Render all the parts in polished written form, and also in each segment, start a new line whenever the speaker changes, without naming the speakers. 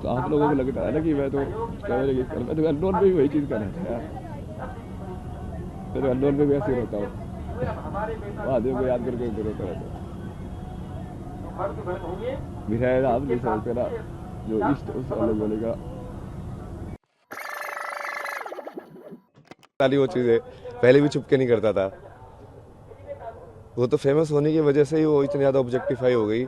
तो आप लोगों को लगता है ना कि मैं तो कैमरे की मैं तो अननोन में भी वही चीज़ कर रहा था यार। मैं तो अननोन में भी ऐसे ही रहता हूँ, महादेव को याद करके रोता रहता हूँ। मिठाई आप नहीं समझते ना, जो इष्ट उस अलग बोलेगा।
वाली वो चीज़ है, पहले भी चुपके नहीं करता था। वो तो फेमस होने की वजह से ही वो इतनी ज़्यादा ऑब्जेक्टिफाई हो गई।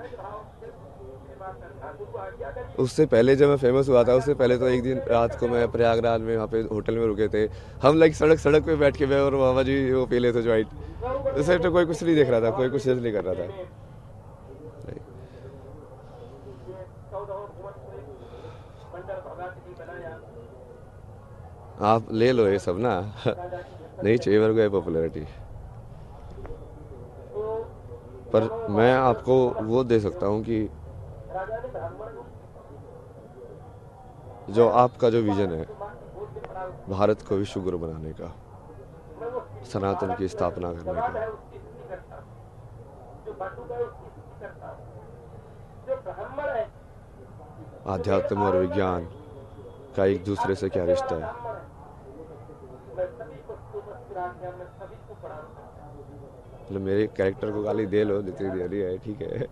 उससे पहले जब मैं फेमस हुआ था, उससे पहले तो एक दिन रात को मैं प्रयागराज में वहाँ पे होटल में रुके थे हम, लाइक सड़क सड़क पे बैठ के मैं और मामा जी वो पी लेते ज्वाइंट। उस साइड तो कोई कुछ नहीं देख रहा था, कोई कुछ जज नहीं कर रहा था। आप ले लो ये सब ना नहीं चाहिए मेरे को ये पॉपुलैरिटी। पर मैं आपको वो दे सकता हूँ कि जो आपका जो विजन है भारत को विश्व गुरु बनाने का, सनातन की स्थापना करने का, आध्यात्म और विज्ञान का एक दूसरे से क्या रिश्ता है। मतलब मेरे कैरेक्टर को गाली दे लो, जितनी दे रही है ठीक है,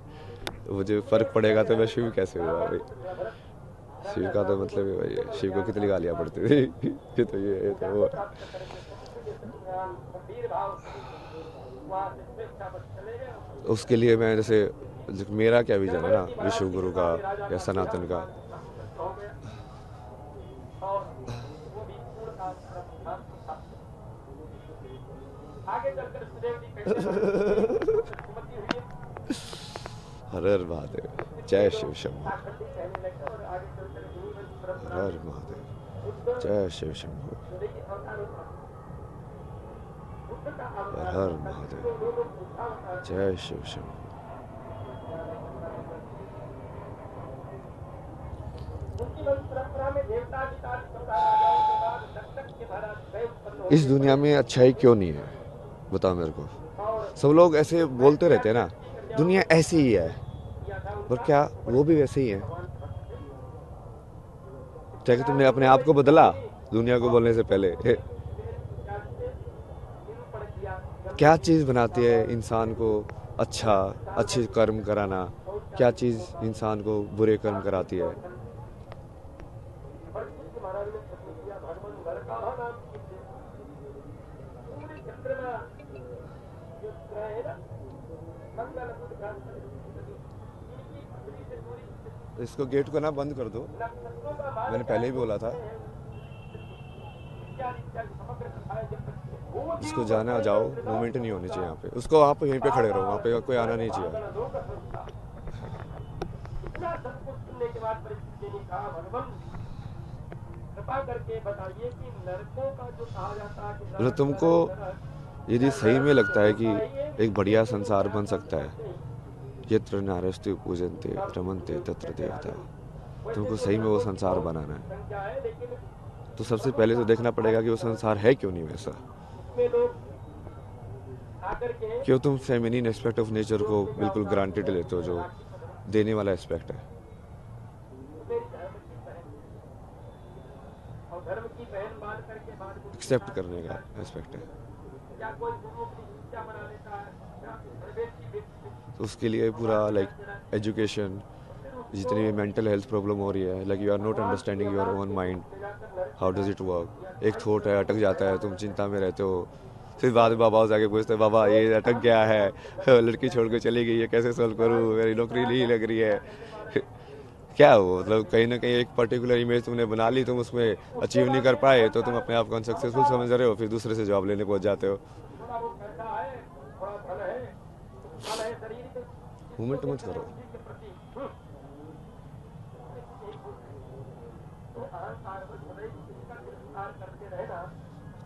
तो मुझे फर्क पड़ेगा तो मैं शिव कैसे हुआ भाई। शिव का तो मतलब है भाई, शिव को कितनी गालियाँ पड़ती थी ये तो ये तो वो। उसके लिए मैं जैसे मेरा क्या विजन है ना विश्व गुरु का या सनातन का। हर हर महादेव, जय शिव शंभू। हर हर महादेव, जय शिव शंभू। हर हर महादेव, जय शिव शंभू। इस दुनिया में अच्छाई क्यों नहीं है, बताओ मेरे को। सब लोग ऐसे बोलते रहते हैं ना, दुनिया ऐसी ही है, पर क्या वो भी वैसे ही है? क्या कि तुमने अपने आप को बदला दुनिया को बोलने से पहले? क्या चीज़ बनाती है इंसान को अच्छा, अच्छे कर्म कराना? क्या चीज़ इंसान को बुरे कर्म कराती है? इसको गेट को ना बंद कर दो, मैंने पहले ही बोला था। जिसको जाना जाओ, मूवमेंट नहीं होनी चाहिए यहाँ पे। उसको आप यहीं पे खड़े रहो, वहाँ पे कोई आना नहीं चाहिए। मतलब तुमको यदि सही में लगता है कि एक बढ़िया संसार बन सकता है, यत्र नारस्ते पूजन्ते रमन्ते तत्र देवता, तुमको सही में वो संसार बनाना है, तो सबसे पहले तो देखना पड़ेगा कि वो संसार है क्यों नहीं वैसा। क्यों तुम फेमिनिन एस्पेक्ट ऑफ नेचर को बिल्कुल ग्रांटेड लेते हो, जो देने वाला एस्पेक्ट है, एक्सेप्ट करने का एस्पेक्ट है। तो उसके लिए पूरा लाइक एजुकेशन, जितनी भी मेंटल हेल्थ प्रॉब्लम हो रही है, like you are not understanding your own mind, how does it work. एक थॉट है, अटक जाता है, तुम चिंता में रहते हो, फिर बाद में बाबा से जाके पूछते हैं, बाबा ये अटक गया है, लड़की छोड़ के चली गई है, कैसे सॉल्व करूँ, मेरी नौकरी नहीं लग रही है। क्या हो, मतलब कहीं ना कहीं एक पर्टिकुलर इमेज तुमने बना ली, तुम उसमें अचीव नहीं कर पाए, तो तुम अपने आप को अनसक्सेसफुल समझ रहे हो, फिर दूसरे से जॉब लेने पहुंच जाते हो। मूवमेंट मत करो।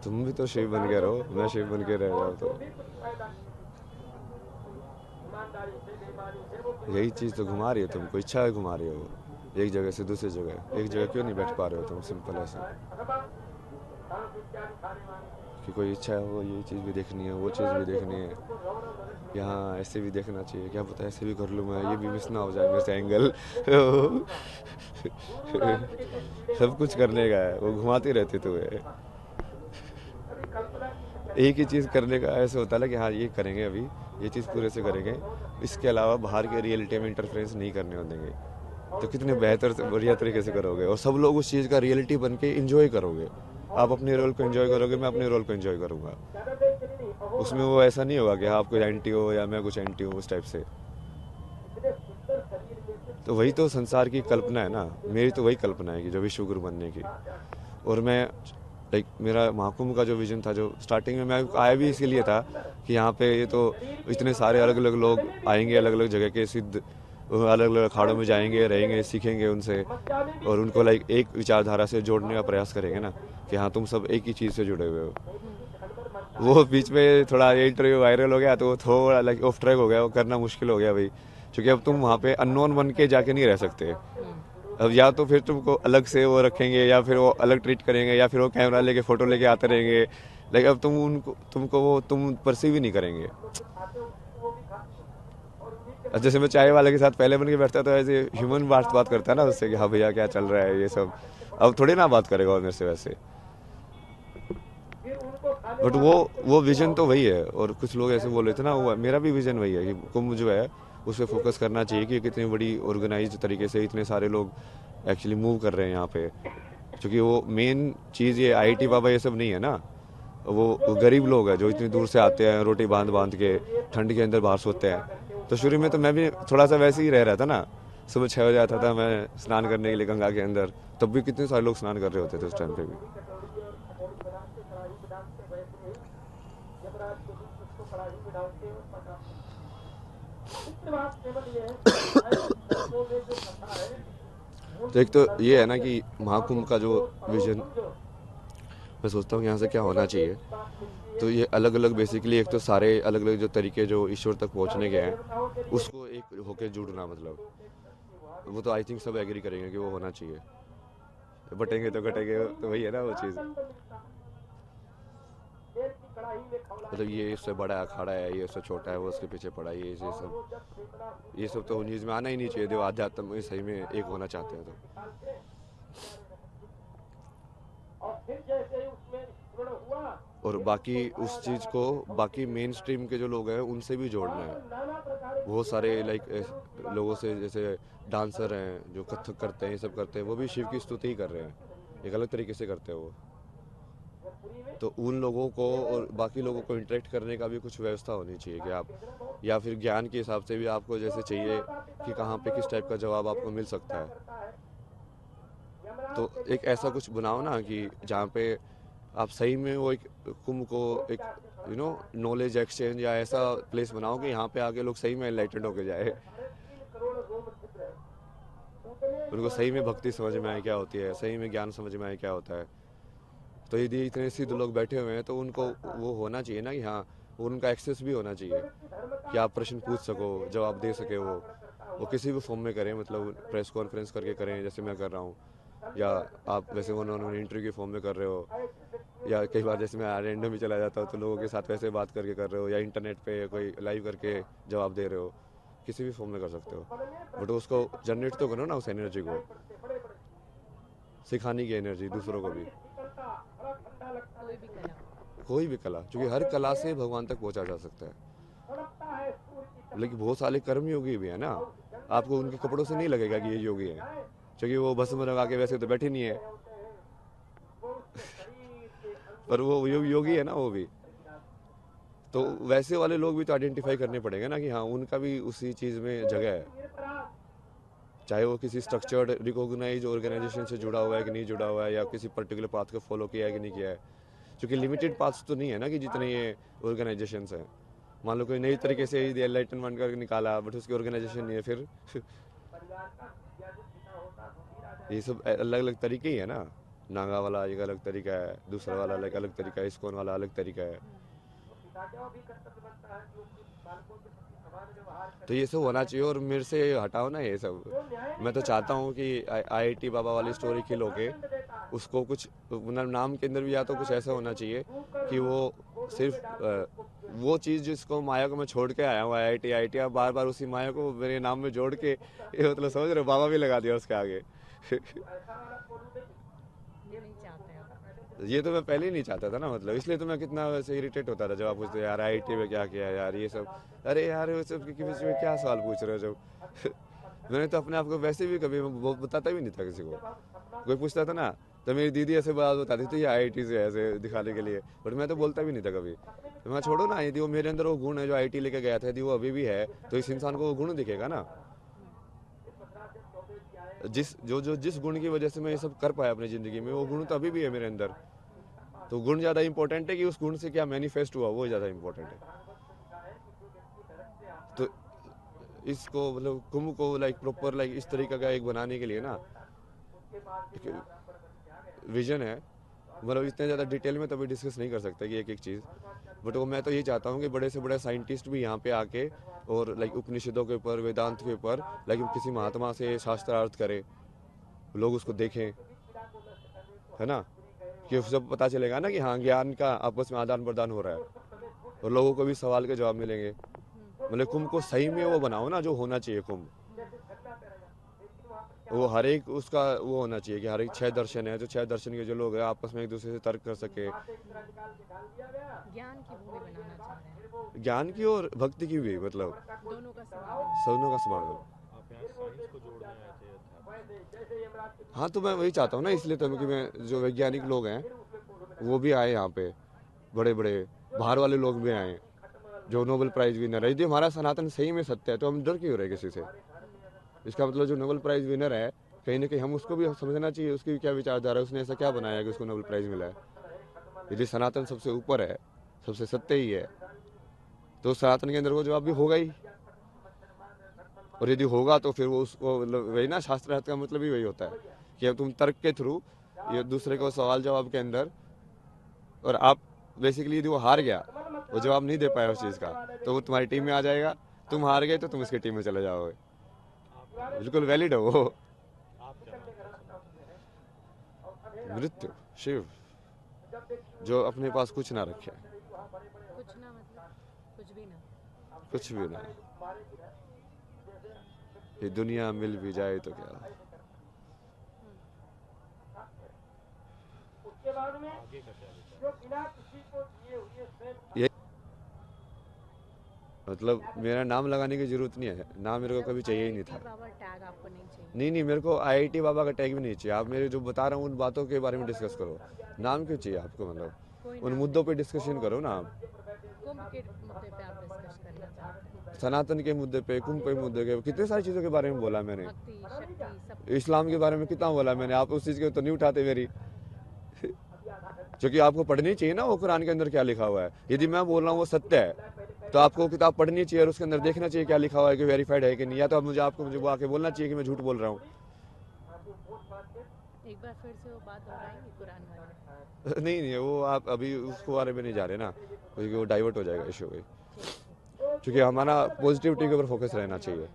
तुम भी तो शिव बन के रहो, मैं शिव बन के रह जाऊँ तो यही चीज़ तो घुमा रही है तुमको, इच्छा है घुमा रही हो एक जगह से दूसरी जगह। एक जगह क्यों नहीं बैठ पा रहे हो तुम, सिंपल ऐसा। कि कोई इच्छा हो ये चीज़ भी देखनी है, वो चीज़ भी देखनी है, यहाँ ऐसे भी देखना चाहिए, क्या पता ऐसे भी कर लूँ मैं, ये भी मिस ना हो जाए मेरे से एंगल। सब कुछ करने का है, वो घुमाते रहते तो है। एक ही चीज़ करने का ऐसे होता है ना कि हाँ ये करेंगे अभी, ये चीज़ पूरे से करेंगे, इसके अलावा बाहर के रियलिटी में इंटरफेरेंस नहीं करने देंगे। तो कितने बेहतर से बढ़िया तरीके से करोगे और सब लोग उस चीज़ का रियलिटी बन के इंजॉय करोगे। आप अपने रोल को एंजॉय करोगे, मैं अपने रोल को एंजॉय करूँगा। उसमें वो ऐसा नहीं होगा कि हाँ आप कुछ एंटी हो या मैं कुछ एंटी हूँ, उस टाइप से। तो वही तो संसार की कल्पना है ना, मेरी तो वही कल्पना है कि जो विश्व गुरु बनने की। और मैं लाइक मेरा महाकुंभ का जो विजन था, जो स्टार्टिंग में मैं आया भी इसीलिए था कि यहाँ पे ये तो इतने सारे अलग अलग लोग आएंगे, अलग अलग जगह के सिद्ध अलग अलग अखाड़ों में जाएंगे, रहेंगे, सीखेंगे उनसे और उनको लाइक एक विचारधारा से जोड़ने का प्रयास करेंगे ना कि हाँ तुम सब एक ही चीज़ से जुड़े हुए हो। वो बीच में थोड़ा ये इंटरव्यू वायरल हो गया तो वो थोड़ा लाइक ऑफ ट्रैक हो गया, वो करना मुश्किल हो गया भाई, क्योंकि अब तुम वहाँ पे अननोन बन के जाके नहीं रह सकते। अब या तो फिर तुमको अलग से वो रखेंगे या फिर वो अलग ट्रीट करेंगे या फिर वो कैमरा लेके फ़ोटो लेके आते रहेंगे, लेकिन अब तुमको वो तुम परसीव ही नहीं करेंगे। अब जैसे मैं चाय वाले के साथ पहले बन के बैठता तो ऐसे ह्यूमन बात करता है ना उससे कि हाँ भैया क्या चल रहा है ये सब, अब थोड़ी ना बात करेगा वो मेरे से वैसे। बट वो विजन तो वही है। और कुछ लोग ऐसे बोल रहे थे ना, वो मेरा भी विजन वही है कि कुंभ जो है उस पर फोकस करना चाहिए कि कितनी बड़ी ऑर्गेनाइज तरीके से इतने सारे लोग एक्चुअली मूव कर रहे हैं यहाँ पे। क्योंकि वो मेन चीज़ ये आईआईटी बाबा ये सब नहीं है ना, वो गरीब लोग हैं जो इतनी दूर से आते हैं रोटी बांध बांध के ठंड के अंदर बाहर सोते हैं। तो शुरू में तो मैं भी थोड़ा सा वैसे ही रह रहा था ना, सुबह 6 बजे आता था मैं स्नान करने के लिए गंगा के अंदर, तब भी कितने सारे लोग स्नान कर रहे होते थे उस टाइम पे भी। तो एक तो ये है ना कि महाकुंभ का जो विजन, मैं सोचता हूँ यहाँ से क्या होना चाहिए। तो ये अलग अलग बेसिकली एक तो सारे अलग अलग जो तरीके जो ईश्वर तक पहुँचने के हैं उसको एक होके जुड़ना, मतलब वो तो आई थिंक सब एग्री करेंगे कि वो होना चाहिए। बटेंगे तो घटेंगे, तो वही है ना वो चीज़। मतलब ये इससे बड़ा अखाड़ा है, ये इससे छोटा है, वो उसके पीछे पड़ा है, ये सब तो न्यूज़ में आना ही नहीं चाहिए। जो आध्यात्म में सही में एक होना चाहते हैं तो। और बाकी उस चीज़ को बाकी मेन स्ट्रीम के जो लोग हैं उनसे भी जोड़ना है। बहुत सारे लाइक लोगों से, जैसे डांसर हैं जो कथक करते हैं, ये सब करते हैं, वो भी शिव की स्तुति ही कर रहे हैं, एक अलग तरीके से करते हैं वो। तो उन लोगों को और बाकी लोगों को इंटरेक्ट करने का भी कुछ व्यवस्था होनी चाहिए कि आप, या फिर ज्ञान के हिसाब से भी आपको जैसे चाहिए कि कहाँ पे किस टाइप का जवाब आपको मिल सकता है। तो एक ऐसा कुछ बनाओ ना कि जहाँ पे आप सही में वो एक कुंभ को एक नॉलेज एक्सचेंज या ऐसा प्लेस बनाओ कि यहाँ पे आके लोग सही में एनलाइटेंड होके जाए, उनको सही में भक्ति समझ में आए क्या होती है, सही में ज्ञान समझ में आए क्या होता है। तो यदि इतने सिद्ध लोग बैठे हुए हैं तो उनको वो होना चाहिए ना कि हाँ उनका एक्सेस भी होना चाहिए कि आप प्रश्न पूछ सको, जवाब दे सके। वो किसी भी फॉर्म में करें, मतलब प्रेस कॉन्फ्रेंस करके करें जैसे मैं कर रहा हूँ, या आप वैसे उन्होंने इंटरव्यू के फॉर्म में कर रहे हो, या कई बार जैसे मैं रैंडम भी चला जाता हूँ तो लोगों के साथ वैसे बात करके कर रहे हो, या इंटरनेट पे कोई लाइव करके जवाब दे रहे हो, किसी भी फॉर्म में कर सकते हो। बट उसको जनरेट तो करो ना उस एनर्जी को, सिखाने की एनर्जी दूसरों को भी। कोई भी कला, क्योंकि हर कला से भगवान तक पहुंचा जा सकता है। लेकिन बहुत सारे कर्म योगी भी है ना, आपको उनके कपड़ों से नहीं लगेगा कि ये योगी है, क्योंकि वो भस्म लगा के वैसे तो बैठे नहीं है। पर वो योगी है ना वो भी। तो वैसे वाले लोग भी तो आइडेंटिफाई करने पड़ेंगे ना कि हाँ उनका भी उसी चीज़ में जगह है, चाहे वो किसी स्ट्रक्चर्ड रिकॉग्नाइज ऑर्गेनाइजेशन से जुड़ा हुआ है कि नहीं जुड़ा हुआ है, या किसी पर्टिकुलर पाथ को फॉलो किया है कि नहीं किया है। क्योंकि लिमिटेड पाथ्स तो नहीं है ना कि जितने ये ऑर्गेनाइजेशंस हैं। मान लो कोई नई तरीके से ही एनलाइटनमेंट करके निकाला बट उसकी ऑर्गेनाइजेशन नहीं है, फिर ये सब अलग अलग तरीके ही है ना। नागा वाला एक अलग तरीका है, दूसरा वाला अलग अलग तरीका है, इस्कॉन वाला अलग तरीका है। तो ये सब होना चाहिए और मेरे से हटाओ ना ये सब। मैं तो चाहता हूँ कि आईआईटी बाबा वाली स्टोरी खिल होके उसको कुछ मतलब नाम के अंदर भी या तो कुछ ऐसा होना चाहिए कि वो सिर्फ वो चीज़ जिसको माया को मैं छोड़ के आया हूँ आईआईटी आईआईटी, अब बार बार उसी माया को मेरे नाम में जोड़ के ये मतलब समझ रहे हो, बाबा भी लगा दिया उसके आगे।
ये नहीं चाहते आप।
ये तो मैं पहले ही नहीं चाहता था ना, मतलब इसलिए तो मैं कितना वैसे इरिटेट होता था जब आप पूछते यार आईआईटी में क्या किया यार ये सब। अरे यार वो सब के बीच में क्या सवाल पूछ रहे हो जब मैंने तो अपने आप को वैसे भी कभी बताता भी नहीं था किसी को। कोई पूछता था ना तो मेरी दीदी ऐसे बात बताती थी आईआईटी से ऐसे दिखाने के लिए, बट मैं तो बोलता भी नहीं था कभी। तो मैं छोड़ो ना, यदि वो मेरे अंदर वो गुण है जो आईआईटी लेके गया था, यदि वो अभी भी है तो इस इंसान को वो गुण दिखेगा ना, जिस गुण की वजह से मैं ये सब कर पाया अपनी ज़िंदगी में, वो गुण तो अभी भी है मेरे अंदर। तो गुण ज़्यादा इंपॉर्टेंट है कि उस गुण से क्या मैनिफेस्ट हुआ, वो ज़्यादा इंपॉर्टेंट है। तो इसको मतलब कुंभ को लाइक प्रॉपर लाइक इस तरीके का एक बनाने के लिए ना विजन है, मतलब इतने ज़्यादा डिटेल में तभी डिस्कस नहीं कर सकते कि एक एक चीज़, बट वो मैं तो ये चाहता हूँ कि बड़े से बड़े साइंटिस्ट भी यहाँ पे आके और लाइक उपनिषदों के ऊपर वेदांत के ऊपर लाइक किसी महात्मा से शास्त्रार्थ करें, लोग उसको देखें, है ना, कि सब पता चलेगा ना कि हाँ ज्ञान का आपस में आदान प्रदान हो रहा है और लोगों को भी सवाल के जवाब मिलेंगे। मतलब कुंभ को सही में वो बनाओ ना जो होना चाहिए कुंभ, वो हर एक उसका वो होना चाहिए कि हर एक 6 दर्शन है, जो 6 दर्शन के जो लोग हैं आपस में एक दूसरे से तर्क कर सके,
ज्ञान की भूमि बनाना चाह रहे हैं,
ज्ञान की और भक्ति की भी, मतलब
दोनों का समागम।
सबनों का समागम।
आप यहाँ साइंस को जोड़ने आए थे अध्यात्म।
हाँ तो मैं वही चाहता हूँ ना, इसलिए तो कि मैं जो वैज्ञानिक लोग हैं वो भी आए यहाँ पे, बड़े बड़े बाहर वाले लोग भी आए जो नोबेल प्राइज विनर है। यदि हमारा सनातन सही में सत्य है तो हम डर क्यों रहे किसी से। इसका मतलब जो नोबेल प्राइज विनर है कहीं ना कहीं हम उसको भी समझना चाहिए, उसकी क्या विचारधारा है, उसने ऐसा क्या बनाया कि उसको नोबेल प्राइज मिला है। यदि सनातन सबसे ऊपर है, सबसे सत्य ही है, तो सनातन के अंदर वो जवाब भी होगा ही, और यदि होगा तो फिर वो उसको मतलब वही ना, शास्त्रार्थ का मतलब ही वही होता है कि अब तुम तर्क के थ्रू ये दूसरे को सवाल जवाब के अंदर, और आप बेसिकली यदि वो हार गया, वो जवाब नहीं दे पाया उस चीज़ का, तो वो तुम्हारी टीम में आ जाएगा, तुम हार गए तो तुम उसकी टीम में चले जाओगे। बिल्कुल वैलिड है वो।
आप क्या मानते हैं?
मृत्यु शिव जो अपने पास कुछ ना रखे,
कुछ ना मतलब कुछ भी ना।
कुछ भी ना, ये दुनिया मिल भी जाए तो क्या।
आगे का क्या विचार?
ये मतलब मेरा नाम लगाने की जरूरत नहीं है, नाम मेरे को कभी चाहिए ही नहीं था।
बाबा टैग आपको नहीं चाहिए।
नहीं मेरे को आईआईटी बाबा का टैग भी नहीं चाहिए। आप मेरे जो बता रहा हूँ उन बातों के बारे में डिस्कस करो, नाम क्यों चाहिए आपको, मतलब
कोई
उन
नाम
मुद्दों पे डिस्कशन करो ना आप।
कुंभ के मुद्दे पे आप डिस्कस करना चाहते हैं।
सनातन के मुद्दे पे, कुंभ के मुद्दे के, कितने सारी चीज़ों के बारे में बोला मैंने,
भक्ति शक्ति सब।
इस्लाम के बारे में कितना बोला मैंने, आप उस चीज़ के तो नहीं उठाते मेरी क्योंकि आपको पढ़नी चाहिए ना वो कुरान के अंदर क्या लिखा हुआ है। यदि मैं बोल रहा हूँ वो सत्य है तो आपको किताब पढ़नी चाहिए और उसके अंदर देखना चाहिए क्या लिखा हुआ है कि वेरीफाइड है कि नहीं, या तो मुझे वो आके बोलना चाहिए कि मैं झूठ बोल रहा हूँ।
एक बार फिर से वो बात दोहराएंगे कुरान वाले।
नहीं वो आप अभी उसको बारे में नहीं जा रहे ना, क्योंकि वो डाइवर्ट हो जाएगा इशू। क्योंकि हमारा पॉजिटिविटी के ऊपर फोकस रहना चाहिए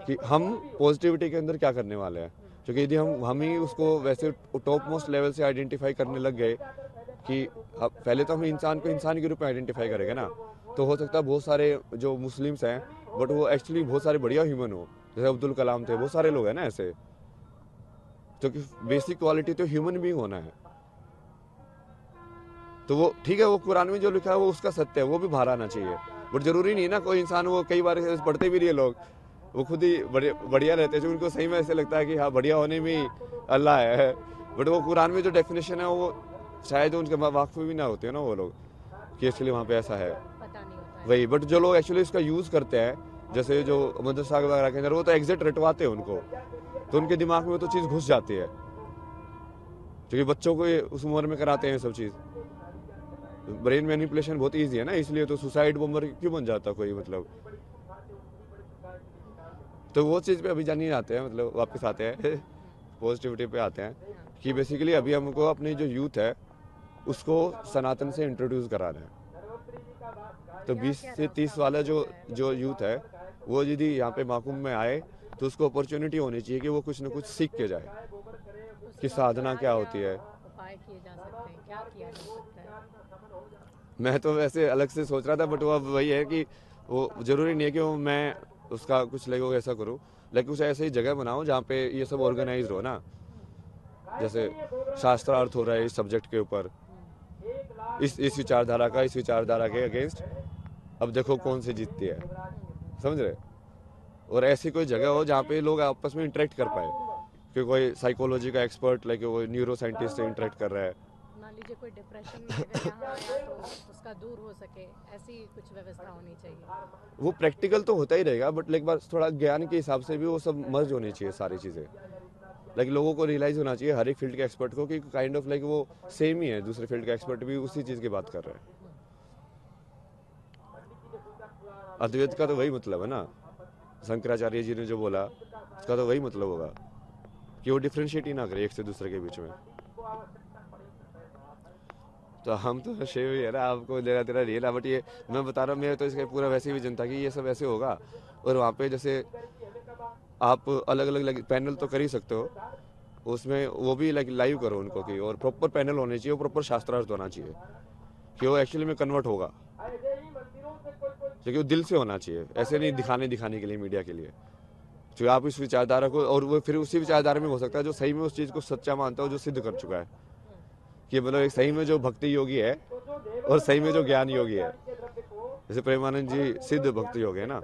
कि हम पॉजिटिविटी के अंदर क्या करने वाले हैं। क्योंकि यदि हम ही उसको वैसे टॉप मोस्ट लेवल से आइडेंटिफाई करने लग गए कि अब पहले तो हम इंसान को इंसान के रूप में आइडेंटिफाई करेंगे ना, तो हो सकता है बहुत सारे जो मुस्लिम्स हैं बट वो एक्चुअली बहुत सारे बढ़िया ह्यूमन हो, जैसे अब्दुल कलाम थे, बहुत सारे लोग हैं ना ऐसे। क्योंकि बेसिक क्वालिटी तो ह्यूमन बीइंग होना है। तो वो ठीक है, वो कुरान में जो लिखा है वो उसका सत्य है, वो भी बाहर आना चाहिए। बट जरूरी नहीं ना कोई इंसान, वो कई बार पढ़ते भी नहीं है लोग, वो खुद ही बढ़िया रहते हैं, जो उनको सही में ऐसे लगता है कि हाँ बढ़िया होने में ही अल्लाह है। बट वो कुरान में जो डेफिनेशन है वो शायद उनके वाकफ भी ना होते हैं ना वो लोग कि एक्चुअली वहाँ पे ऐसा है,
पता नहीं होता है।
वही। बट जो लोग एक्चुअली इसका यूज़ करते हैं, जैसे जो मदरसा वगैरह के अंदर, वो तो एग्जैक्ट रटवाते हैं उनको, तो उनके दिमाग में वो तो चीज़ घुस जाती है। क्योंकि बच्चों को उस उम्र में कराते हैं सब चीज़, ब्रेन मैनिपुलेशन बहुत ईजी है ना, इसलिए तो सुसाइड बॉम्बर क्यों बन जाता कोई, मतलब। तो वो चीज़ पे अभी जानिए आते हैं, मतलब वापस आते हैं पॉजिटिविटी पे आते हैं कि बेसिकली अभी हमको अपनी जो यूथ है उसको सनातन से इंट्रोड्यूस कराना है। तो
यहाँ
20
क्या
से 30
रास्ता
वाला जो
है?
जो यूथ है वो यदि यहाँ पे महाकुंभ में आए तो उसको अपॉर्चुनिटी होनी चाहिए कि वो कुछ ना कुछ सीख के जाए कि
उसके
साधना क्या
क्या
होती है।
उपाय किए जा सकते हैं, क्या किया जा सकता है?
मैं तो वैसे अलग से सोच रहा था, बट वो अब वही है कि वो ज़रूरी नहीं है कि वो मैं उसका कुछ लगो ऐसा करूँ, लेकिन कुछ ऐसी जगह बनाओ जहाँ पे ये सब ऑर्गेनाइज हो ना, जैसे शास्त्रार्थ हो रहा है इस सब्जेक्ट के ऊपर, इस विचारधारा के अगेंस्ट, अब देखो कौन सी जीतती है, समझ रहे। और ऐसी कोई जगह हो जहाँ पे लोग आपस में इंटरेक्ट कर पाए, कि कोई साइकोलॉजी का एक्सपर्ट लाइक वो न्यूरो साइंटिस्ट से इंटरेक्ट कर रहा है।
मान लीजिए कोई डिप्रेशन में अगर यहाँ आया तो उसका दूर हो सके, ऐसी कुछ व्यवस्था होनी चाहिए।
वो प्रैक्टिकल तो होता ही रहेगा, बट लाइक बार थोड़ा ज्ञान के हिसाब से भी वो सब मर्ज होनी चाहिए सारी चीज़ें। लाइक लोगों को रियलाइज होना चाहिए हर एक फील्ड के एक्सपर्ट को कि काइंड ऑफ लाइक वो सेम ही है, दूसरे फील्ड का एक्सपर्ट भी उसी चीज़ की बात कर रहे हैं। अद्वैत का तो वही मतलब है ना, शंकराचार्य जी ने जो बोला उसका तो वही मतलब होगा कि वो डिफ्रेंशिएट ही ना करे एक से दूसरे के बीच में। तो हम तो शेव ही है ना, आपको लेना तेरा नहीं है, बट ये मैं बता रहा हूँ, मेरे तो इसका पूरा वैसे भी जनता कि ये सब ऐसे होगा। और वहाँ पे जैसे आप अलग अलग पैनल तो कर ही सकते हो, उसमें वो भी लाइक लाइव करो उनको कि, और प्रॉपर पैनल होने चाहिए, प्रॉपर शास्त्रार्थ होना चाहिए कि वो एक्चुअली में कन्वर्ट होगा, क्योंकि वो दिल से होना चाहिए, ऐसे नहीं दिखाने के लिए, मीडिया के लिए। जो आप इस विचारधारा को, और वो फिर उसी विचारधारा में हो सकता है जो सही में उस चीज़ को सच्चा मानता हो, जो सिद्ध कर चुका है कि मतलब एक सही में जो भक्ति योगी है और सही में जो ज्ञान योगी है। जैसे प्रेमानंद जी सिद्ध भक्ति योगी है ना,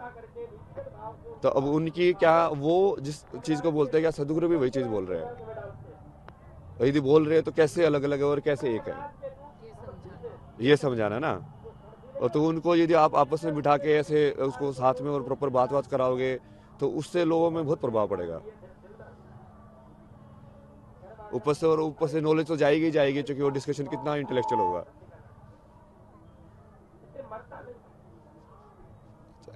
तो अब उनकी क्या, वो जिस चीज़ को बोलते हैं, क्या सदगुरु भी वही चीज़ बोल रहे हैं। यदि बोल रहे हैं तो कैसे अलग अलग है और कैसे एक है, ये समझाना ना। और तो उनको यदि आप आपस में बिठा के ऐसे उसको साथ में और प्रॉपर बात कराओगे तो उससे लोगों में बहुत प्रभाव पड़ेगा। ऊपर से नॉलेज तो जाएगी ही जाएगी, क्योंकि वो डिस्कशन कितना इंटेलेक्चुअल होगा।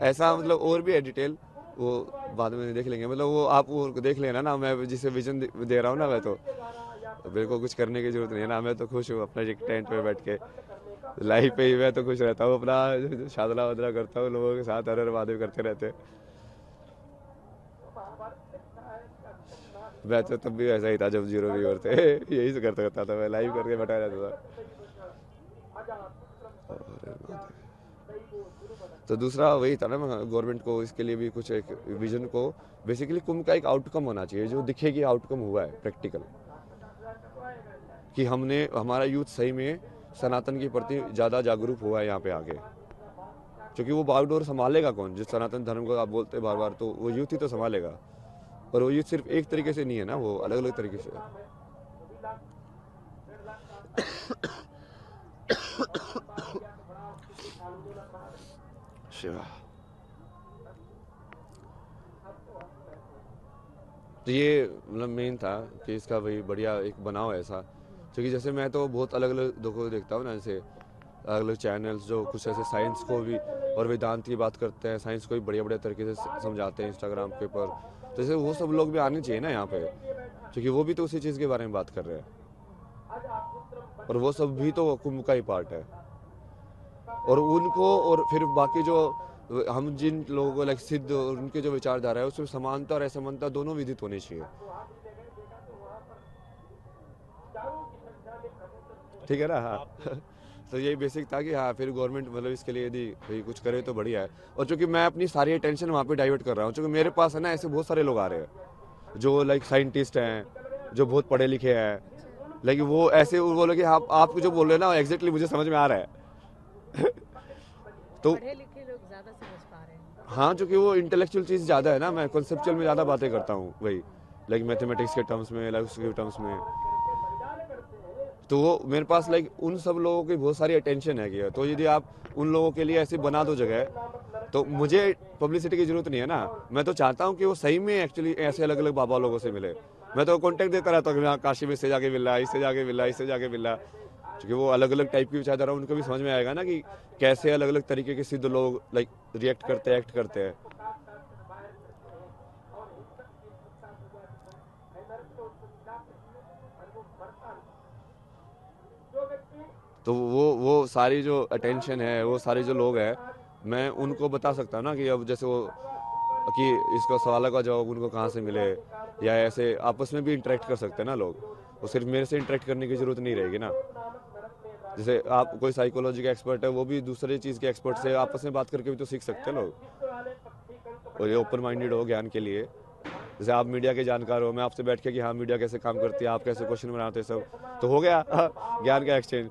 ऐसा मतलब और भी है डिटेल, वो बाद में देख लेंगे। मतलब वो आप वो देख लेना ना, मैं जिसे विजन दे रहा हूँ ना, मैं तो मेरे को कुछ करने की जरूरत नहीं है ना, मैं तो खुश हूँ अपना टेंट पे बैठ के लाइफ पे ही मैं तो खुश रहता हूँ, अपना शादला वादला करता हूँ, लोगों के साथ हर महादेव करते रहते। मैं तो तब भी ऐसा ही था जब 0 व्यूअर थे यही से करता था, मैं लाइव करके बैठा रहता था। तो दूसरा वही था ना, गवर्नमेंट को इसके लिए भी कुछ एक विजन को, बेसिकली कुंभ का एक आउटकम होना चाहिए जो दिखे कि आउटकम हुआ है प्रैक्टिकल, कि हमने हमारा यूथ सही में सनातन के प्रति ज़्यादा जागरूक हुआ है यहाँ पे आके। क्योंकि वो बागडोर संभालेगा कौन, जिस सनातन धर्म को आप बोलते हैं बार बार, तो वो यूथ ही तो संभालेगा। और वो यूथ सिर्फ एक तरीके से नहीं है ना, वो अलग अलग तरीके से है। शिवा, तो ये मतलब मेन था कि इसका भाई बढ़िया एक बनाओ ऐसा, क्योंकि जैसे मैं तो बहुत अलग अलग लोगों को देखता हूँ ना, जैसे अलग अलग चैनल्स जो कुछ ऐसे साइंस को भी और वेदांत की बात करते हैं, साइंस को भी बढ़िया बढ़िया तरीके से समझाते हैं इंस्टाग्राम के ऊपर। तो जैसे वो सब लोग भी आने चाहिए ना यहाँ पे, क्योंकि वो भी तो उसी चीज़ के बारे में बात कर रहे हैं, और वो सब भी तो कुंभ का ही पार्ट है। और उनको, और फिर बाकी जो हम जिन लोगों को लाइक सिद्ध और उनके जो विचारधारा है उसमें समानता और असमानता दोनों विदित होनी चाहिए, ठीक है ना। हाँ तो यही बेसिक था कि हाँ, फिर गवर्नमेंट मतलब इसके लिए यदि भाई कुछ करे तो बढ़िया है। और चूंकि मैं अपनी सारी अटेंशन वहाँ पे डाइवर्ट कर रहा हूँ, क्योंकि मेरे पास है ना ऐसे बहुत सारे लोग आ रहे हैं जो लाइक साइंटिस्ट हैं, जो बहुत पढ़े लिखे हैं, लेकिन वो ऐसे वो बोले कि आप जो बोल रहे हैं ना एग्जैक्टली मुझे समझ में आ रहा है तो
पढ़े लिखे लोग ज़्यादा समझ पा रहे हैं।
हाँ, चूंकि वो इंटेलेक्चुअल चीज़ ज़्यादा है ना, मैं कॉन्सेप्चुअल में ज़्यादा बातें करता हूँ, वही लाइक मैथमेटिक्स के टर्म्स में, लाइक उसके टर्म्स में। तो वो मेरे पास लाइक उन सब लोगों की बहुत सारी अटेंशन है कि, तो यदि आप उन लोगों के लिए ऐसी बना दो जगह, तो मुझे पब्लिसिटी की जरूरत नहीं है ना। मैं तो चाहता हूँ कि वो सही में एक्चुअली ऐसे अलग अलग बाबा लोगों से मिले। मैं तो कॉन्टेक्ट देता रहता हूँ कि हाँ काशी में इससे जाके मिल रहा, इससे जाके मिल रहा, इससे जाके मिल रहा, क्योंकि वो अलग अलग टाइप की विचारधारा उनको भी समझ में आएगा ना कि कैसे अलग अलग तरीके के सिद्ध लोग लाइक रिएक्ट करते हैं, एक्ट करते हैं। तो वो सारी जो अटेंशन है, वो सारे जो लोग हैं मैं उनको बता सकता हूँ ना कि अब जैसे वो कि इसका सवाल का जवाब उनको कहाँ से मिले, या ऐसे आपस में भी इंटरेक्ट कर सकते हैं ना लोग। वो सिर्फ मेरे से इंटरेक्ट करने की ज़रूरत नहीं रहेगी ना। जैसे आप कोई साइकोलॉजी का एक्सपर्ट है, वो भी दूसरे चीज़ के एक्सपर्ट से आपस में बात करके भी तो सीख सकते हैं लोग। और ये ओपन माइंडेड हो ज्ञान के लिए। जैसे आप मीडिया के जानकार हो, मैं आपसे बैठ के कि हाँ मीडिया कैसे काम करती है, आप कैसे क्वेश्चन बनाते हैं, सब तो हो गया ज्ञान का एक्सचेंज।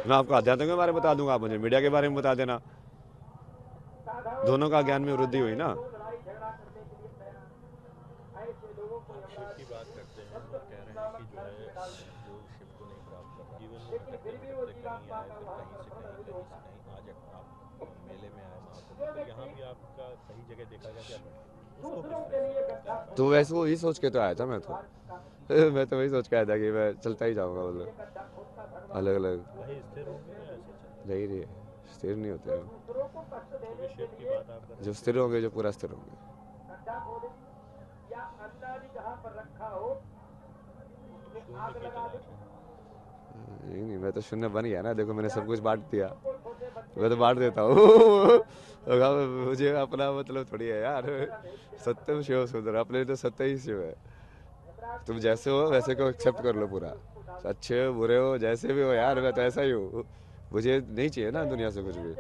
मैं आपको अध्यात्म के बारे में बता दूंगा, आप मुझे मीडिया के बारे में बता देना, दोनों का ज्ञान में वृद्धि हुई ना।
शिव की बात करते हैं, लोग कह रहे हैं कि जो है जो शिव को नहीं प्राप्त कर रहा, इवन वो भटकते भटकते कहीं आए, फिर कहीं से कहीं, कहीं से कहीं, आज आप मेले में आए महाकुंभ, तो यहाँ भी आपका सही जगह देखा गया क्या भटके, उसको किस तरह से
तो वैसे वो ही सोच के तो आया था मैं तो मैं तो वही सोच के आया था कि मैं चलता ही जाऊंगा, मतलब अलग अलग
वही स्थिर होंगे या ऐसे चल,
नहीं रही स्थिर नहीं होते हम।
क्योंकि शिव की बात आप कर
जो स्थिर होंगे, जो पूरा स्थिर होंगे।
शून्य की तलाश है।
नहीं, मैं तो शून्य बन गया ना, देखो मैंने सब कुछ बांट दिया, मैं तो बांट देता हूँ मुझे अपना मतलब थोड़ी है यार, सत्यम शिव सुंदर, अपने तो सत्य ही शिव है। तुम जैसे हो वैसे को एक्सेप्ट कर लो पूरा, अच्छे हो बुरे हो जैसे भी हो यार, मैं तो ऐसा ही हूँ। मुझे नहीं चाहिए ना दुनिया से कुछ भी,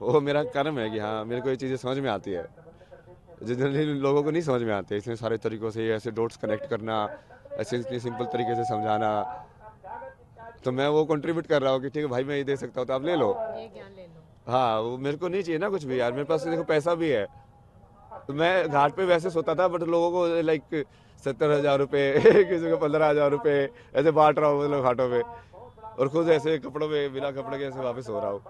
वो मेरा कर्म है कि हाँ मेरे को ये चीज़ें समझ में आती है, जनरली लोगों को नहीं समझ में आती है। इतने सारे तरीकों से ऐसे डॉट्स कनेक्ट करना, ऐसे इतने सिंपल तरीके से समझाना, तो मैं वो कंट्रीब्यूट कर रहा हूँ कि ठीक है भाई मैं ये दे सकता हूँ तो आप ले लो।
ये ज्ञान ले लो।
हाँ, वो मेरे को नहीं चाहिए ना कुछ भी यार, मेरे पास देखो पैसा भी है, तो मैं घाट पे वैसे सोता था, बट लोगों को लाइक 70,000 रुपये किसी को 15,000 रुपये ऐसे बांट रहा हूँ मतलब घाटों पे, और खुद ऐसे कपड़ों में बिना कपड़े के ऐसे वापस हो रहा हूँ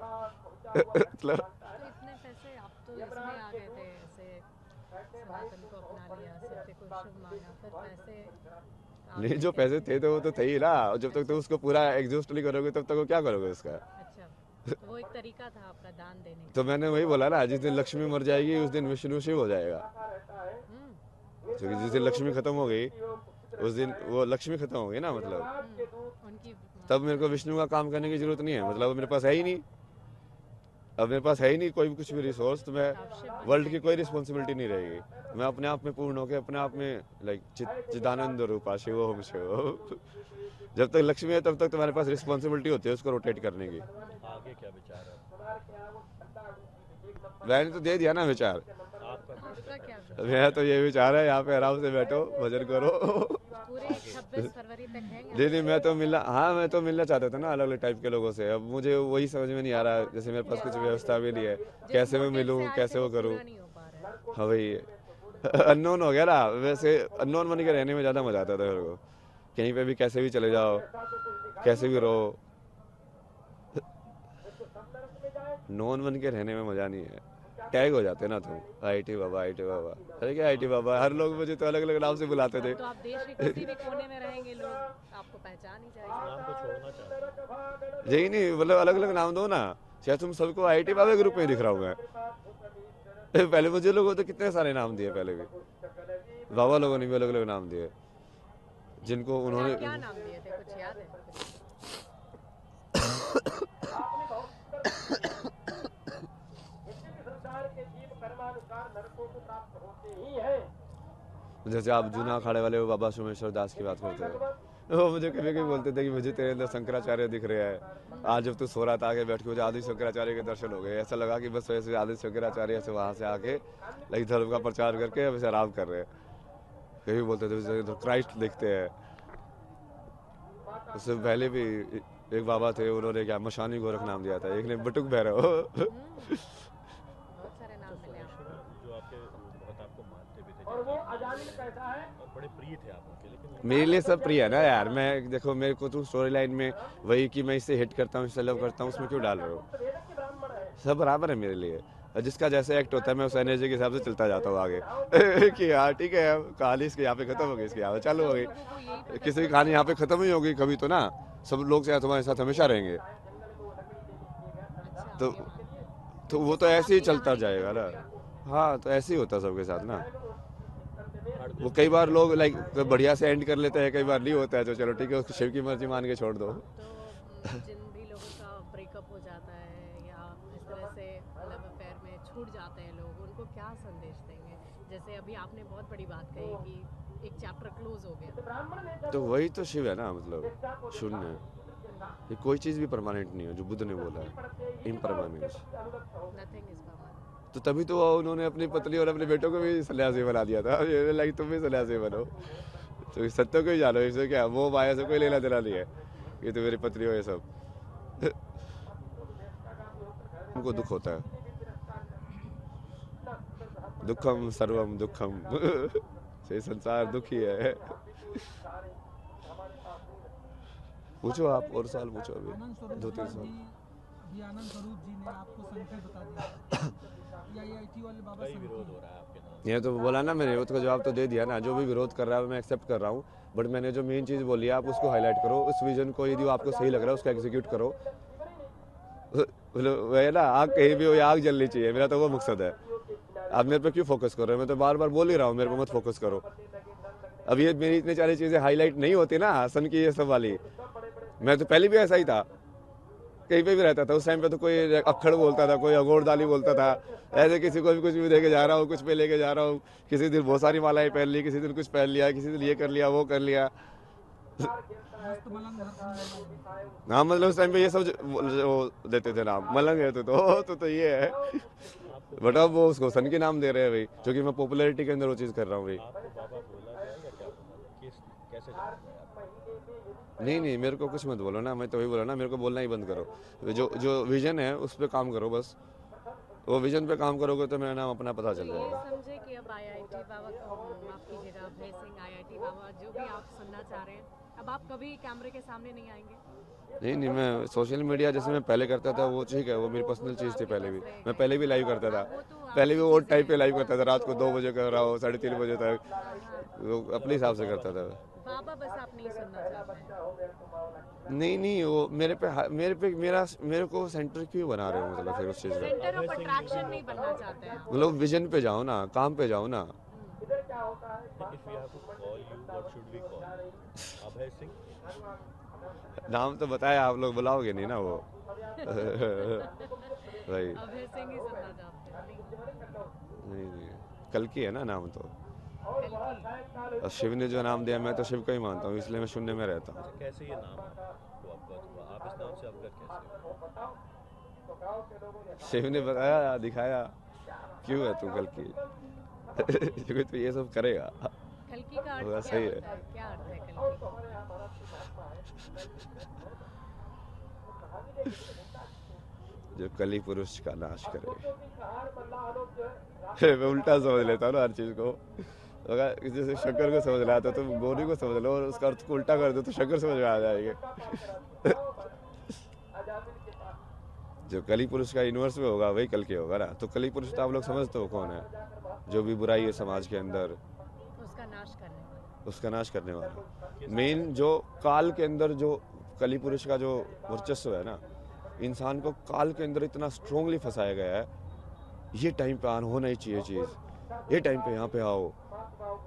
मतलब
तो इतने पैसे आप तो इसमें आ गए थे, ऐसे सनातन को अपना लिया, सत्य को शुभ माना, फिर पैसे आ
नहीं,
गए
जो पैसे
कैसे?
थे तो वो तो थे ही ना, और जब तक तो उसको पूरा एग्जॉस्ट नहीं करोगे तब तक वो क्या करोगे उसका।
अच्छा, तो वो एक तरीका था आपका दान देने का।
तो मैंने वही बोला ना, जिस दिन लक्ष्मी मर जाएगी उस दिन विष्णु शिव हो जाएगा,
हम्म,
क्योंकि जिस दिन लक्ष्मी खत्म हो गई उस दिन वो लक्ष्मी खत्म हो गई ना, मतलब
उनकी
तब मेरे को विष्णु का काम करने की जरूरत नहीं है, मतलब अब मेरे पास है ही नहीं, अब मेरे पास है ही नहीं कोई भी कुछ भी रिसोर्स, तो मैं
आप शिव बन
वर्ल्ड की
जाएंगे।
कोई रिस्पॉन्सिबिलिटी नहीं रहेगी, मैं अपने आप में पूर्ण होकर अपने आप में लाइक चिदानंद रूपा शिव ओम शिव जब तक लक्ष्मी है तब तक तुम्हारे पास रिस्पॉन्सिबिलिटी होती है उसको रोटेट करने की।
आगे क्या विचार है
मैंने तो दे दिया ना विचार,
आपका?
आपका क्या विचार?
मेरा तो ये विचार है यहाँ पे आराम से बैठो भजन करो
पूरे 26 फरवरी तक रहेंगे?
नहीं नहीं, मैं तो मिलना, हाँ मैं तो मिलना चाहता था ना अलग अलग टाइप के लोगों से, अब मुझे वही समझ में नहीं आ रहा, जैसे मेरे पास कुछ व्यवस्था भी नहीं है, कैसे मैं मिलूँ कैसे वो करूँ।
पूरा नहीं हो पा रहा है।
हाँ भाई अननोन हो गया ना, वैसे अननोन बन के रहने में ज़्यादा मजा आता था मेरे को, कहीं पे भी कैसे भी चले जाओ कैसे भी रहो, नॉन बन के रहने में मजा नहीं है, टैग हो जाते ना तुम, आईटी बाबा आईटी बाबा, अरे क्या आईटी बाबा, हर लोग मुझे तो अलग अलग नाम से बुलाते थे।
तो आप देश के किसी भी कोने में रहेंगे, लोग आपको पहचान ही जाएंगे।
नाम को छोड़ना चाहते हैं?
यही नहीं, मतलब अलग अलग नाम दो ना, शायद तुम सबको आईटी बाबा ग्रुप में दिख रहा हूँ मैं पहले मुझे लोगों तो कितने सारे नाम दिए, पहले भी बाबा लोगों ने भी अलग अलग नाम दिए जिनको उन्होंने
क्या नाम दिए थे, कुछ याद है?
जैसे आप जूना अखाड़े वाले वो बाबा सोमेश्वर दास की बात करते थे, वो मुझे कभी कभी बोलते थे कि मुझे तेरे अंदर शंकराचार्य दिख रहे हैं, आज जब तू सो रहा था आगे बैठ के मुझे आदि शंकराचार्य के दर्शन हो गए, ऐसा लगा कि बस वैसे आदि शंकराचार्य से वहाँ से आके लाइक धर्म का प्रचार करके अब ऐसे आराम कर रहे हैं। कभी बोलते थे क्राइस्ट दिखते हैं, उससे पहले भी एक बाबा थे, उन्होंने क्या मशानी गोरख नाम दिया था, एक ने बटुक भैरव
बहुत सारे नाम मिले आपको।
जो आपके बहुत आपको मानते भी थे और वो बड़े प्रिय थे आप उनके, लेकिन
मेरे लिए सब प्रिय है ना यार, मैं देखो मेरे को तुम स्टोरी लाइन में वही कि मैं इससे हिट करता हूँ इससे लव करता हूँ उसमें क्यों डाल रहे हो, सब बराबर है मेरे लिए, और जिसका जैसे एक्ट होता है मैं उस एनर्जी के हिसाब से चलता जाता हूँ आगे कि हाँ ठीक है कहानी इसके यहाँ पे खत्म हो गई, इसके यहाँ पे चालू हो गई, किसी की कहानी यहाँ पे खत्म ही होगी कभी तो ना, सब लोग से तुम्हारे साथ हमेशा रहेंगे, तो वो तो ऐसे ही चलता जाएगा ना। हाँ तो ऐसे ही होता है सबके साथ ना, वो कई बार लोग लाइक बढ़िया से एंड कर लेते हैं, कई बार नहीं होता है, तो चलो ठीक है उसको शिव की मर्जी मान के छोड़ दो।
तो जिन भी लोगों का ब्रेकअप हो हो जाता है या इस तरह से लव अफेयर में छूट जाते हैं लोग, उनको क्या संदेश देंगे? जैसे अभी आपने बहुत बड़ी बात कही कि एक चैप्टर क्लोज हो गया।
तो वही तो शिव है ना, मतलब शून्य। ये कोई चीज़ भी परमानेंट नहीं है, जो बुद्ध ने बोला है, इम्परमानेंस।
Nothing is permanent.
तो तभी तो उन्होंने अपनी पत्नी और अपने बेटों को भी सन्यासी बना दिया था। ये लाइक तुम भी सन्यासी बनो, तो इस सत्य को ही जानो। इससे क्या, वो माया से कोई लेना देना नहीं है, ये तो मेरी पत्नी हो ये सब। उनको दुख होता है, दुखम सर्वम दुखम। ये संसार दुखी है। पूछो आप, और साल पूछो अभी,
आनंद स्वरूप
2-3 साल।
जी आनंद स्वरूप जी ने आपको संख्या बता दिया, IIT वाले बाबा
कई
संख्या।
विरोध हो रहा है आपके नाम।
ये तो बोला ना मैंने, उसका जवाब तो दे दिया ना। जो भी विरोध कर रहा है मैं एक्सेप्ट कर रहा हूँ, बट मैंने जो मेन चीज़ बोली है आप उसको हाईलाइट करो। उस विजन को यदि आपको सही लग रहा है उसको एग्जीक्यूट करो। वह ना, आग कहीं भी हो या आग जलनी चाहिए, मेरा तो वो मकसद है। आप मेरे पे क्यों फोकस कर रहे हो? मैं तो बार बार बोल ही रहा हूँ, मेरे पे मत फोकस करो। अब ये मेरी इतनी सारी चीज़ें हाईलाइट नहीं होती ना, हसन की ये सब वाली। मैं तो पहले भी ऐसा ही था, कहीं पे भी रहता था। उस टाइम पे तो कोई अक्खड़ बोलता था, कोई अगोरदाली बोलता था, ऐसे किसी को भी कुछ भी देके जा रहा हूँ, कुछ पे लेके जा रहा हूँ। किसी दिन बहुत सारी मालाएं पहन ली, किसी दिन कुछ पहन लिया, किसी दिन ये कर लिया वो कर लिया।
मस्त मलंग हरसन।
हाँ, मतलब उस टाइम पे ये सब वो देते थे नाम, मलंग है तो ये है। बट अब वो उसको सन के नाम दे रहे हैं भाई, क्योंकि मैं पॉपुलैरिटी के अंदर वो चीज़ कर रहा हूँ भाई।
आपको बाबा बोला गया या क्या बोला? किस कैसे जाना गया?
नहीं, मेरे को कुछ मत बोलो ना, मैं तो वही बोला ना, मेरे को बोलना ही बंद करो। जो विजन है उस पर काम करो बस। वो विजन पे काम करोगे तो मेरा नाम अपना पता चल
ये
जाएगा।
समझे कि अब IIT बाबा माफ कीजिएगा, अभय सिंह IIT बाबा जो भी आप सुनना चाह रहे हैं, अब आप कभी कैमरे के सामने नहीं आएंगे?
नहीं, मैं सोशल मीडिया जैसे मैं पहले करता था वो ठीक है, वो मेरी पर्सनल चीज़ थी। पहले भी मैं पहले भी लाइव करता था, पहले भी वो टाइप पे लाइव करता था, रात को 2 बजे कर रहा हो, 3:30 बजे तक, वो अपने हिसाब से करता था।
बाबा बस आप नहीं सुनना चाहते हैं।
नहीं, वो मेरे को सेंटर क्यों बना रहे हो, मतलब फिर उस चीज़ का।
सेंटर ऑफ अट्रैक्शन नहीं बनना चाहते हैं आप।
मतलब विजन पे जाओ ना, काम पे जाओ ना।
If we have to call you, what should we call you? Abhay Singh?
नाम तो बताया, आप लोग बुलाओगे नहीं ना वो। भाई
अभय सिंह ही सुनना चाहते हैं।
नहीं, कल की है ना नाम तो।
कल
और शिव ने जो नाम दिया, मैं तो शिव को ही मानता हूँ, इसलिए मैं शून्य में रहता हूँ।
अच्छा, कैसे ये नाम आपको अवगत हुआ? आप इस नाम से अवगत कैसे हुए?
शिव ने बताया, दिखाया, क्यों है तू कल की। क्योंकि तू ये सब करेगा।
की का अर्थ
वो
क्या
सही है।
होता है? क्या अर्थ है कल
जो कली पुरुष का नाश करे। मैं उल्टा समझ लेता हूँ ना हर चीज को। अगर जैसे शंकर को समझ रहा था तो गौरी को समझ लो, और उसका अर्थ को उल्टा कर दो तो शंकर समझ में आ जाएंगे। जो कली पुरुष का यूनिवर्स में होगा वही कल के होगा ना। तो कली पुरुष तो आप लोग समझते हो कौन है? जो भी बुराई है समाज के अंदर,
उसका नाश करने वाला।
उसका नाश करने वाला। मेन जो काल के अंदर जो कली पुरुष का जो वर्चस्व है ना, इंसान को काल के अंदर इतना स्ट्रोंगली फंसाया गया है। ये टाइम पे होना ही चाहिए चीज़, ये टाइम पे यहाँ पे आओ,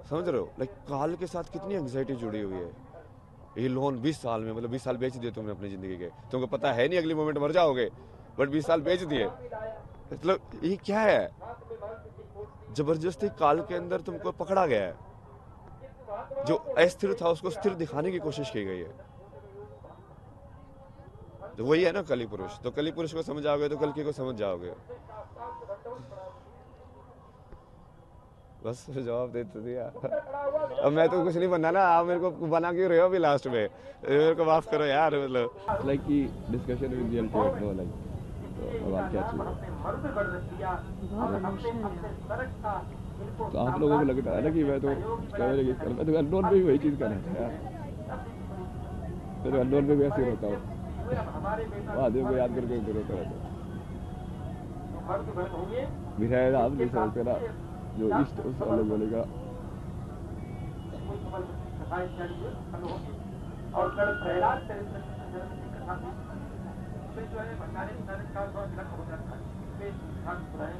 समझ रहे हो? लाइक काल के साथ कितनी एंग्जाइटी जुड़ी हुई है। ये लोन 20 साल में, मतलब 20 साल बेच दिए तुमने अपनी ज़िंदगी के, तुमको पता है नहीं अगली मोमेंट मर जाओगे, बट 20 साल बेच दिए। मतलब ये क्या है? जबरदस्ती काल के अंदर तुमको पकड़ा गया है। जो अस्थिर था उसको स्थिर दिखाने की कोशिश की गई है। तो वही है ना कली पुरुष। तो कली पुरुष को समझ आओगे तो कल की को समझ जाओगे। बस जवाब दे तो दिया। अब मैं तो कुछ नहीं बनना ना, आप मेरे को बना क्यों रहे हो अभी लास्ट में? मेरे को माफ करो यार। मतलब
लाइक की discussion with the ultimate no, like तो अब आप क्या चाहिए? तो आप लोगों को लगता है ना कि मैं तो अननोन पे भी वही चीज़ कर रहा था यार। मैं तो अननोन पे भी ऐसे होता हूँ, आदमी को याद करके रोता रहता हूँ। मिठाई आप नहीं समझते ना, जो इष्ट उस अलग बोलेगा।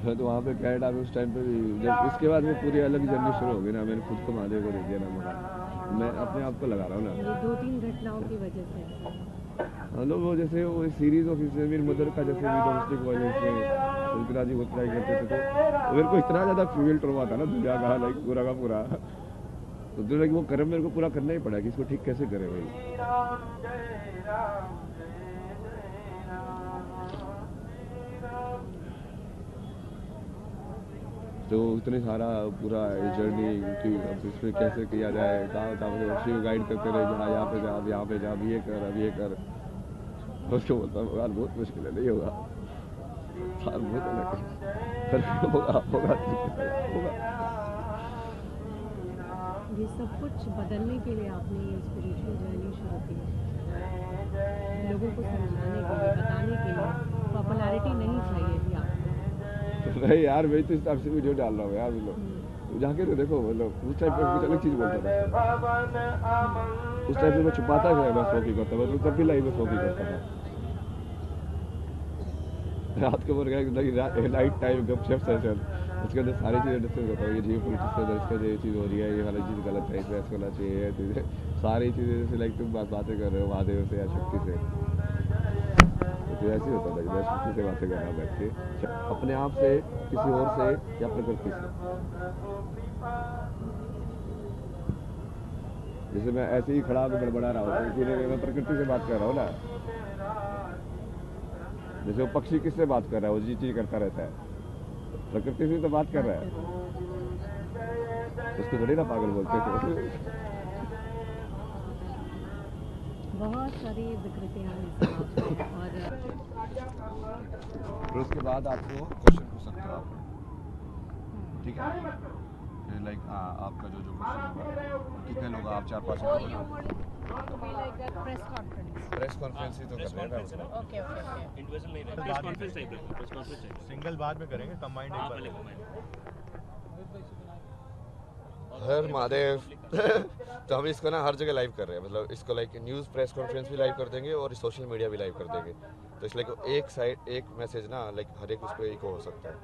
मैं तो वहाँ पे कनाडा में उस टाइम पे भी, जब इसके बाद वो पूरी अलग जर्नी शुरू हो गई ना, मैंने खुद को महादेव को दे दिया ना। मैं अपने आप को लगा रहा हूँ ना।
ये 2-3 घटनाओं की वजह से
हम लोग वो जैसे वो सीरीज ऑफ मेरी मदर का जैसे भी डोमेस्टिक वायलेंस में सुल्ताना जी को ट्राई करते थे, तो मेरे को इतना ज़्यादा फीमेल ट्रॉमा था ना दुनिया का, लाइक पूरा का पूरा। तो दुनिया की वो कर्म मेरे को पूरा करना ही पड़ा कि इसको ठीक कैसे करें भाई। तो इतने सारा पूरा जर्नी कि अब इसमें कैसे किया जाए, कहाँ कहाँ शिव गाइड करते रहे कि हाँ यहाँ पे जा, अब यहाँ पे जा, अब ये कर, अब ये कर। उसको बोलता भगवान बहुत मुश्किल है, नहीं होगा सार, बहुत अलग है, पर होगा होगा होगा।
ये सब कुछ बदलने के लिए आपने ये स्पिरिचुअल जर्नी शुरू की, लोगों को समझाने के लिए, बताने के लिए। पॉपुलैरिटी नहीं चाहिए थी आपको।
नहीं यार, मैं तो इस टाइप से वीडियो डाल रहा हूँ यार, मतलब जाके तो देखो, मतलब उस टाइप पर कुछ अलग चीज़ बोलता था। उस टाइप से मैं छुपाता था, मैं शौक ही करता था, तो तब भी लाइव में शौक ही करता था। रात को गया नाइट टाइम गपशप सेशन, उसके अंदर सारी चीज़ें डिस्कस करता हूँ, ये जी पॉलिटिक्स के अंदर इसका ये चीज़ हो रही है, ये वाली चीज़ गलत है, इसमें ऐसा होना चाहिए, ये चीज़ें सारी चीज़ें जैसे लाइक तुम बातें कर रहे हो महादेव से या शक्ति से, तो ऐसे ही होता था कि मैं शक्ति से बातें कर रहा बैठ के, अपने आप से, किसी और से या प्रकृति से। जैसे मैं ऐसे ही खड़ा होकर बड़बड़ा रहा हूँ, तो मैं प्रकृति से बात कर रहा हूँ ना। जैसे वो पक्षी किससे बात कर रहा है, वो जी चीज करता रहता है, प्रकृति से तो बात कर रहा है, उसको थोड़ी ना पागल बोलते थे।
बहुत सारी विकृतियाँ हैं समाज में,
फिर उसके बाद आपको क्वेश्चन पूछ सकते हो आप, ठीक है, फिर लाइक आपका जो जो क्वेश्चन होगा, कितने लोग आप 4-5 लोग, प्रेस कॉन्फ्रेंस ही तो कर रहे हैं ना।
Okay okay okay.
इंडिविजुअल नहीं रहेगा, प्रेस कॉन्फ्रेंस टाइप रहेगा, प्रेस कॉन्फ्रेंस टाइप।
सिंगल बाद में करेंगे, कंबाइंड एक बार
हर महादेव। तो हम इसको ना हर जगह लाइव कर रहे हैं, मतलब इसको लाइक न्यूज़ प्रेस कॉन्फ्रेंस भी लाइव कर देंगे और सोशल मीडिया भी लाइव कर देंगे, तो इसलिए एक साइड एक मैसेज ना लाइक हर एक उस पर एक हो सकता है।